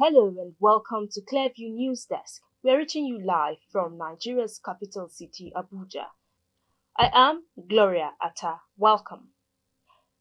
Hello and welcome to Clearview News Desk. We're reaching you live from Nigeria's capital city, Abuja. I am Gloria Atta. Welcome.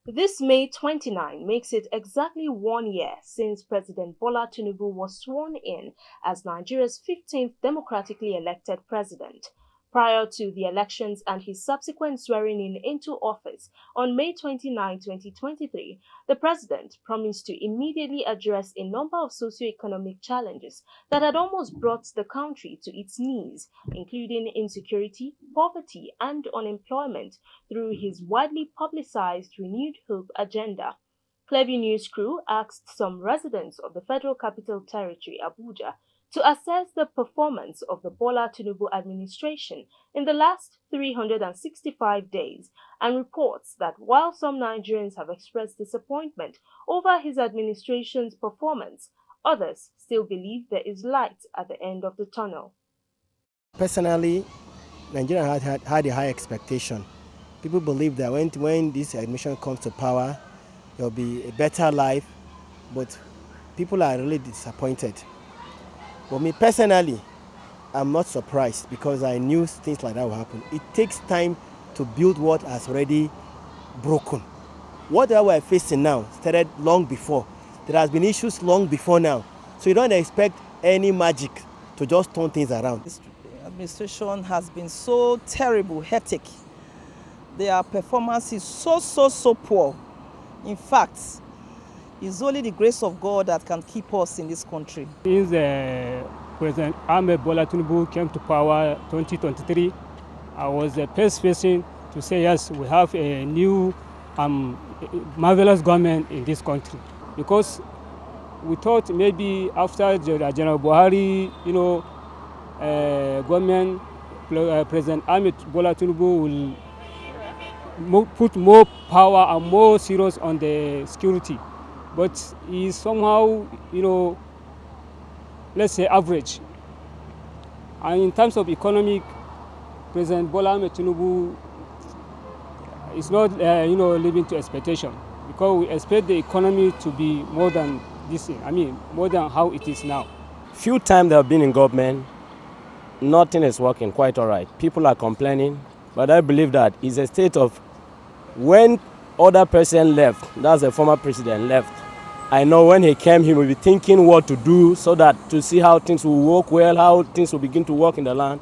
This May 29 makes it exactly 1 year since President Bola Tinubu was sworn in as Nigeria's 15th democratically elected president. Prior to the elections and his subsequent swearing-in into office on May 29, 2023, the president promised to immediately address a number of socio-economic challenges that had almost brought the country to its knees, including insecurity, poverty, and unemployment, through his widely publicized Renewed Hope agenda. Clearview News crew asked some residents of the Federal Capital Territory, Abuja, to assess the performance of the Bola Tinubu administration in the last 365 days and reports that while some Nigerians have expressed disappointment over his administration's performance, others still believe there is light at the end of the tunnel. Personally, Nigeria had a high expectation. People believe that when this administration comes to power, there will be a better life, but people are really disappointed. But me personally, I'm not surprised because I knew things like that will happen. It takes time to build what has already broken. What we're facing now started long before. There has been issues long before now. So you don't expect any magic to just turn things around. This administration has been so terrible, hectic. Their performance is so poor. In fact, it's only the grace of God that can keep us in this country. Since President Ahmed Bola Tinubu came to power 2023, I was the first person to say yes, we have a new marvelous government in this country. Because we thought maybe after General Buhari, government, President Ahmed Bola Tinubu will put more power and more serious on the security. But he's somehow, let's say average. And in terms of economic, President Bola Ahmed Tinubu is not, living to expectation, because we expect the economy to be more than this, more than how it is now. Few times they have been in government, nothing is working quite all right. People are complaining, but I believe that it's a state of when other person left, that's the former president left, I know when he came, he will be thinking what to do so that to see how things will work well, how things will begin to work in the land.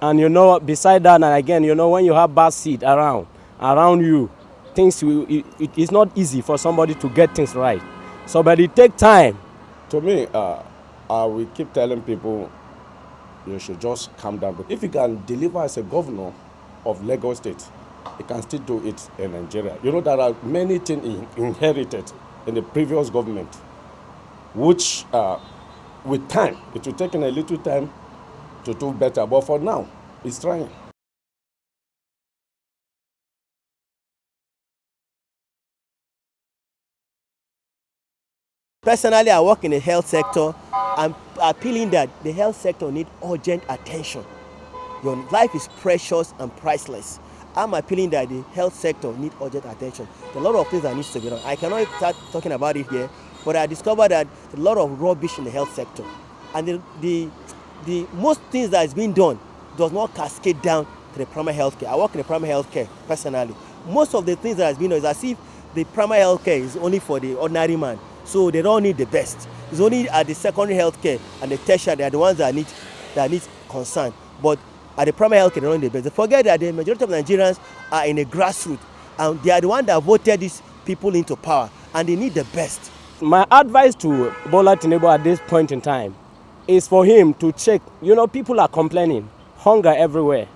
And beside that, and again, when you have bad seed around you, it's not easy for somebody to get things right. So, but it takes time. To me, we keep telling people you should just calm down. But if you can deliver as a governor of Lagos State, you can still do it in Nigeria. There are many things inherited in the previous government, which with time, it will take a little time to do better. But for now, it's trying. Personally, I work in the health sector. I'm appealing that the health sector needs urgent attention. Your life is precious and priceless. I'm appealing that the health sector needs urgent attention. There are a lot of things that need to be done. I cannot start talking about it here, but I discovered that a lot of rubbish in the health sector. And the most things that is being done does not cascade down to the primary health care. I work in the primary health care personally. Most of the things that has been done is as if the primary health care is only for the ordinary man. So they don't need the best. It's only at the secondary health care and the tertiary, they are the ones that need concern. But at the primary health care, they don't need the best. They forget that the majority of Nigerians are in a grassroots, and they are the ones that voted these people into power, and they need the best. My advice to Bola Tinubu at this point in time is for him to check. People are complaining, hunger everywhere.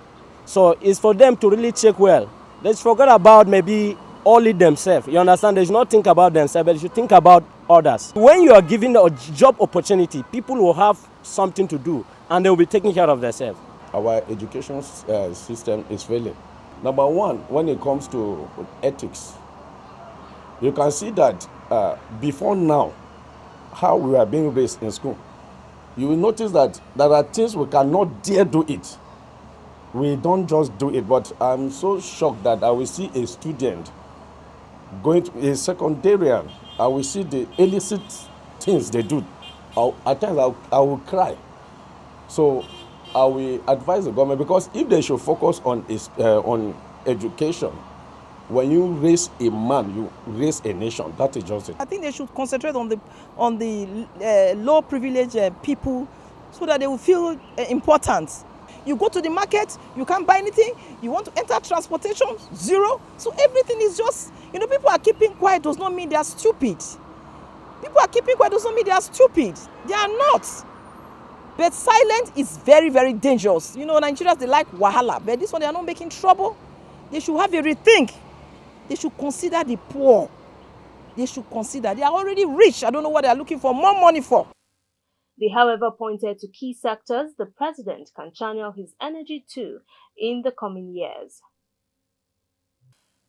So it's for them to really check well. Let's forget about maybe only themselves. You understand? They should not think about themselves, but they should think about others. When you are given a job opportunity, people will have something to do, and they will be taking care of themselves. Our education system is failing. Number one, when it comes to ethics, you can see that before now, how we are being raised in school, you will notice that there are things we cannot dare do it. We don't just do it, but I'm so shocked that I will see a student going to a secondarian, I will see the illicit things they do at times I will cry. So I will advise the government, because if they should focus on education, when you raise a man, you raise a nation. That is just it. I think they should concentrate on the low privileged people, so that they will feel important. You go to the market, you can't buy anything. You want to enter transportation, zero. So everything is just, people are keeping quiet does not mean they are stupid. People are keeping quiet does not mean they are stupid. They are not. But silence is very, very dangerous. Nigerians, they like wahala, but this one, they are not making trouble. They should have a rethink. They should consider the poor. They should consider. They are already rich. I don't know what they are looking for more money for. They, however, pointed to key sectors the president can channel his energy to in the coming years.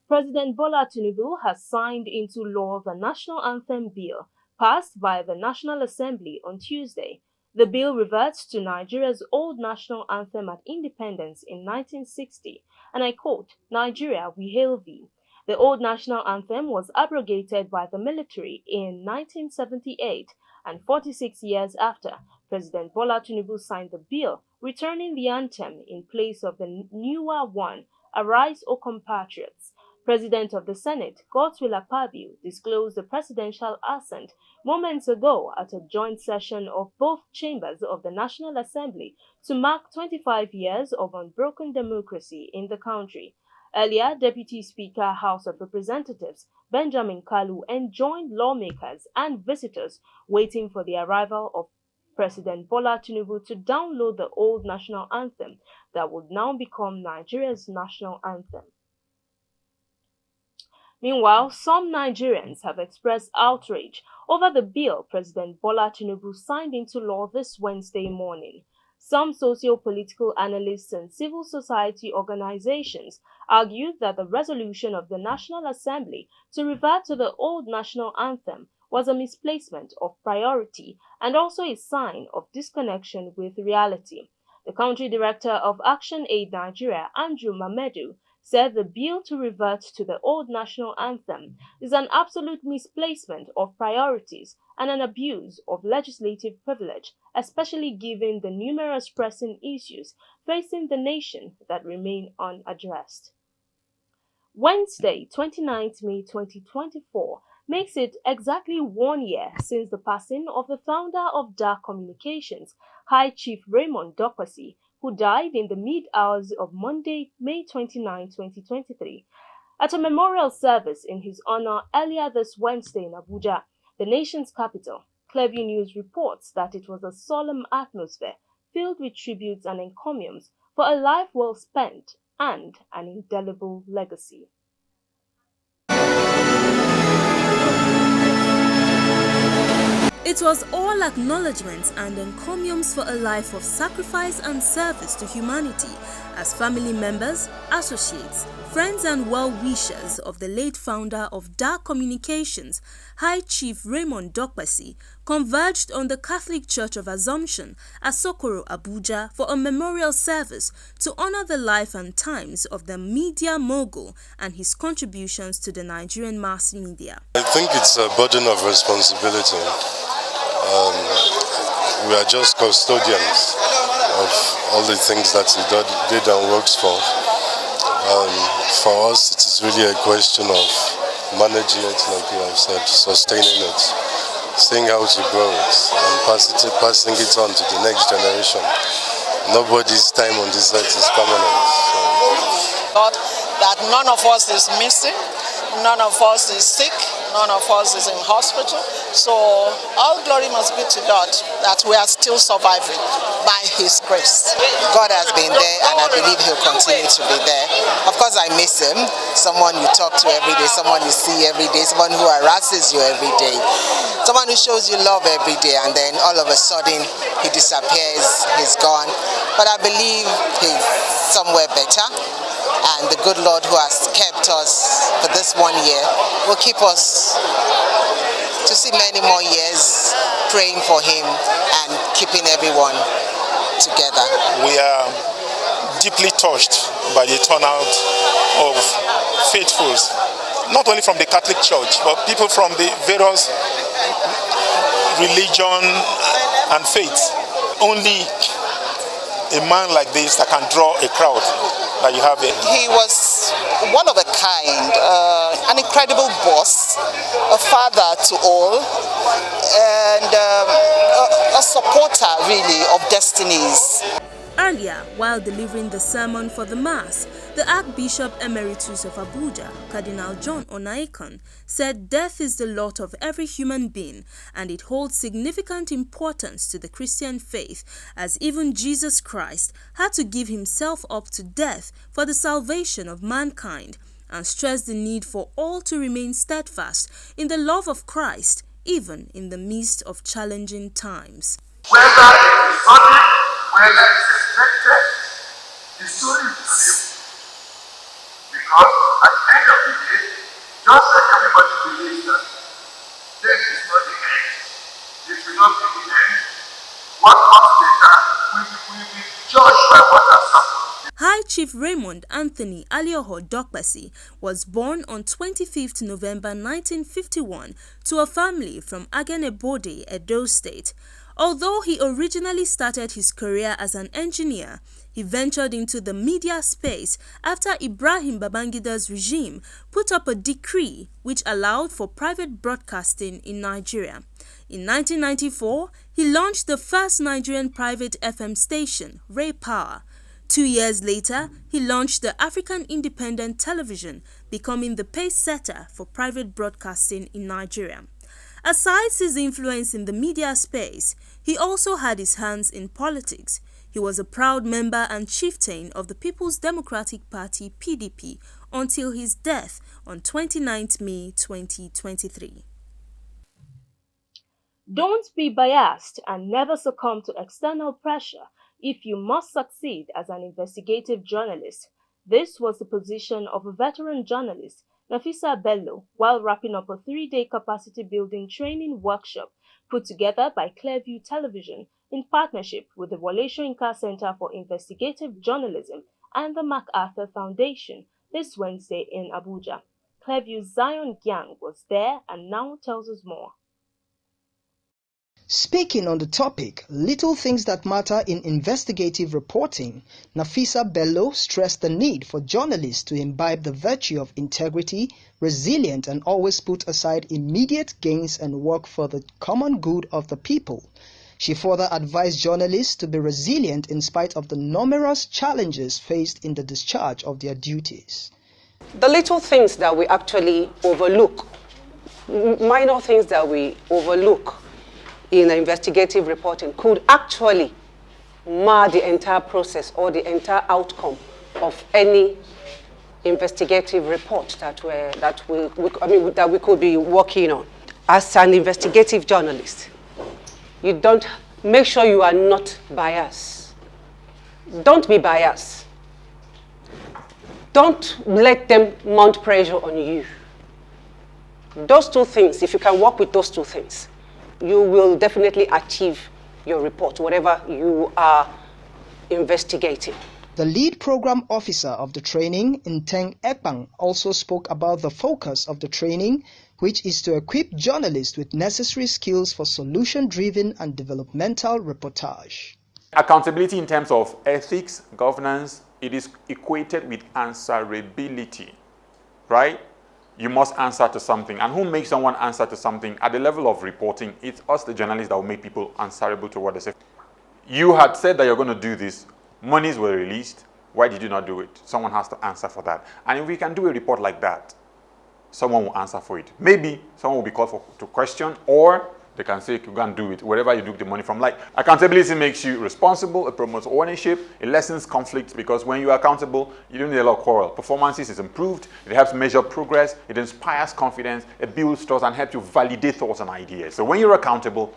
President Bola Tinubu has signed into law the National Anthem Bill, passed by the National Assembly on Tuesday. The bill reverts to Nigeria's old national anthem at independence in 1960, and I quote, "Nigeria, we hail thee." The old national anthem was abrogated by the military in 1978, and 46 years after, President Bola Tinubu signed the bill, returning the anthem in place of the newer one, "Arise, O Compatriots." President of the Senate, Godswill Akpabio, disclosed the presidential assent moments ago at a joint session of both chambers of the National Assembly to mark 25 years of unbroken democracy in the country. Earlier, Deputy Speaker, House of Representatives Benjamin Kalu enjoined lawmakers and visitors waiting for the arrival of President Bola Tinubu to download the old national anthem that would now become Nigeria's national anthem. Meanwhile, some Nigerians have expressed outrage over the bill President Bola Tinubu signed into law this Wednesday morning. Some socio-political analysts and civil society organizations argued that the resolution of the National Assembly to revert to the old national anthem was a misplacement of priority and also a sign of disconnection with reality. The country director of Action Aid Nigeria, Andrew Mamedu, said the bill to revert to the old national anthem is an absolute misplacement of priorities and an abuse of legislative privilege, especially given the numerous pressing issues facing the nation that remain unaddressed. Wednesday, 29th May 2024, makes it exactly 1 year since the passing of the founder of DAR Communications, High Chief Raymond Dokwasi, who died in the mid-hours of Monday, May 29, 2023. At a memorial service in his honor earlier this Wednesday in Abuja, the nation's capital, Clearview News reports that it was a solemn atmosphere filled with tributes and encomiums for a life well spent and an indelible legacy. It was all acknowledgements and encomiums for a life of sacrifice and service to humanity as family members, associates, friends and well-wishers of the late founder of DAR Communications, High Chief Raymond Dokwasi, converged on the Catholic Church of Assumption, Asokoro, Abuja for a memorial service to honor the life and times of the media mogul and his contributions to the Nigerian mass media. I think it's a burden of responsibility. We are just custodians of all the things that he did and works for. For us, it is really a question of managing it, like you have said, sustaining it, seeing how to grow it, and passing it on to the next generation. Nobody's time on this earth is permanent. God, that none of us is missing, none of us is sick, none of us is in hospital. So all glory must be to God that we are still surviving by His grace. God has been there and I believe He'll continue to be there. Of course I miss Him, someone you talk to every day, someone you see every day, someone who harasses you every day, someone who shows you love every day, and then all of a sudden he disappears, he's gone. But I believe he's somewhere better. And the good Lord who has kept us for this 1 year will keep us to see many more years praying for Him and keeping everyone together. We are deeply touched by the turnout of faithfuls, not only from the Catholic Church, but people from the various religion and faith. Only a man like this that can draw a crowd that you have here. He was one of a kind, an incredible boss, a father to all, and a supporter really of destinies. Earlier, while delivering the sermon for the Mass, the Archbishop Emeritus of Abuja, Cardinal John Onaikan, said death is the lot of every human being and it holds significant importance to the Christian faith, as even Jesus Christ had to give himself up to death for the salvation of mankind, and stressed the need for all to remain steadfast in the love of Christ, even in the midst of challenging times. Whether it is sudden, whether it's expected, the story is the same. Because at the end of the day, just like everybody believes that death is not the end, it will not be the end, what comes later will be judged by what has happened. High Chief Raymond Anthony Alioho Dokpesi was born on 25th November 1951 to a family from Agenebode, Edo State. Although he originally started his career as an engineer, he ventured into the media space after Ibrahim Babangida's regime put up a decree which allowed for private broadcasting in Nigeria. In 1994, he launched the first Nigerian private FM station, Ray Power. 2 years later, he launched the African Independent Television, becoming the pace setter for private broadcasting in Nigeria. Aside his influence in the media space, he also had his hands in politics. He was a proud member and chieftain of the People's Democratic Party (PDP) until his death on 29 May 2023. Don't be biased and never succumb to external pressure if you must succeed as an investigative journalist. This was the position of a veteran journalist, Nafisa Bello, while wrapping up a 3-day capacity-building training workshop put together by Clearview Television in partnership with the Wole Soyinka Center for Investigative Journalism and the MacArthur Foundation this Wednesday in Abuja. Clearview's Zion Gyang was there and now tells us more. Speaking on the topic, Little Things That Matter in Investigative Reporting, Nafisa Bello stressed the need for journalists to imbibe the virtue of integrity, resilient and always put aside immediate gains and work for the common good of the people. She further advised journalists to be resilient in spite of the numerous challenges faced in the discharge of their duties. The little things that we actually overlook, minor things that we overlook in investigative reporting could actually mar the entire process or the entire outcome of any investigative report that we could be working on. As an investigative journalist, you don't make sure you are not biased. Don't be biased. Don't let them mount pressure on you. Those two things, if you can work with those two things, you will definitely achieve your report, whatever you are investigating. The lead program officer of the training, Nteng Ekpang, also spoke about the focus of the training, which is to equip journalists with necessary skills for solution-driven and developmental reportage. Accountability in terms of ethics, governance, it is equated with answerability, right? You must answer to something. And who makes someone answer to something? At the level of reporting, it's us, the journalists, that will make people answerable to what they say. You had said that you're going to do this. Monies were released. Why did you not do it? Someone has to answer for that. And if we can do a report like that, someone will answer for it. Maybe someone will be called to question, or they can say, you can do it, wherever you took the money from. Like, accountability makes you responsible, it promotes ownership, it lessens conflicts, because when you're accountable, you don't need a lot of quarrel. Performances is improved, it helps measure progress, it inspires confidence, it builds trust, and helps you validate thoughts and ideas. So when you're accountable,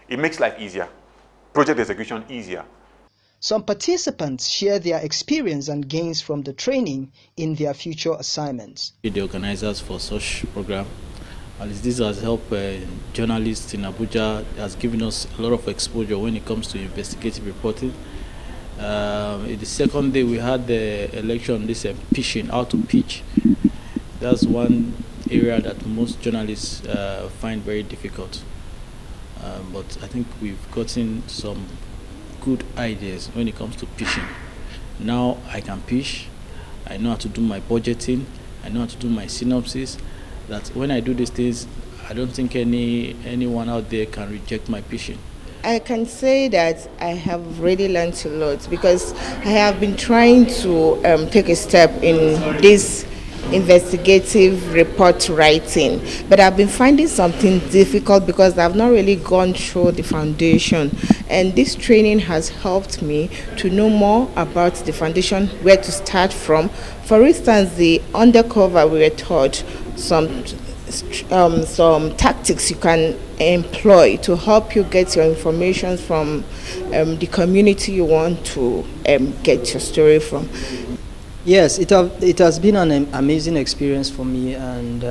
it makes life easier, project execution easier. Some participants share their experience and gains from the training in their future assignments. The organizers for such program, this has helped journalists in Abuja, has given us a lot of exposure when it comes to investigative reporting. The second day we had the election, this pitching, how to pitch. That's one area that most journalists find very difficult. but I think we've gotten some good ideas when it comes to pitching. Now I can pitch, I know how to do my budgeting, I know how to do my synopsis, that when I do these things, I don't think anyone out there can reject my pitching. I can say that I have really learned a lot because I have been trying to take a step in this investigative report writing, but I've been finding something difficult because I've not really gone through the foundation, and this training has helped me to know more about the foundation, where to start from. For instance, the undercover, we were taught some tactics you can employ to help you get your information from the community you want to get your story from. Yes, it has been an amazing experience for me, and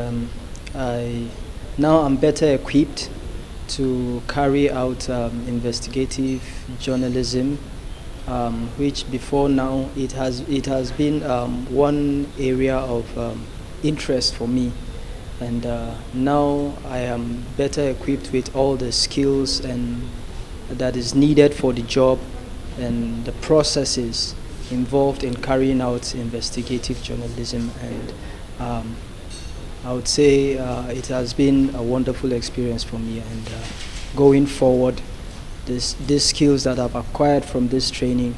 now I'm better equipped to carry out investigative journalism, which before now it has been one area of interest for me. And now I am better equipped with all the skills and that is needed for the job and the processes involved in carrying out investigative journalism. And I would say it has been a wonderful experience for me. And going forward, these skills that I've acquired from this training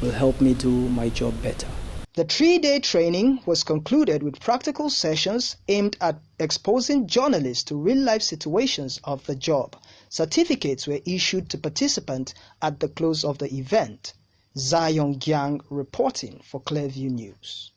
will help me do my job better. The 3-day training was concluded with practical sessions aimed at exposing journalists to real-life situations of the job. Certificates were issued to participants at the close of the event. Zion Gyang reporting for Clearview News.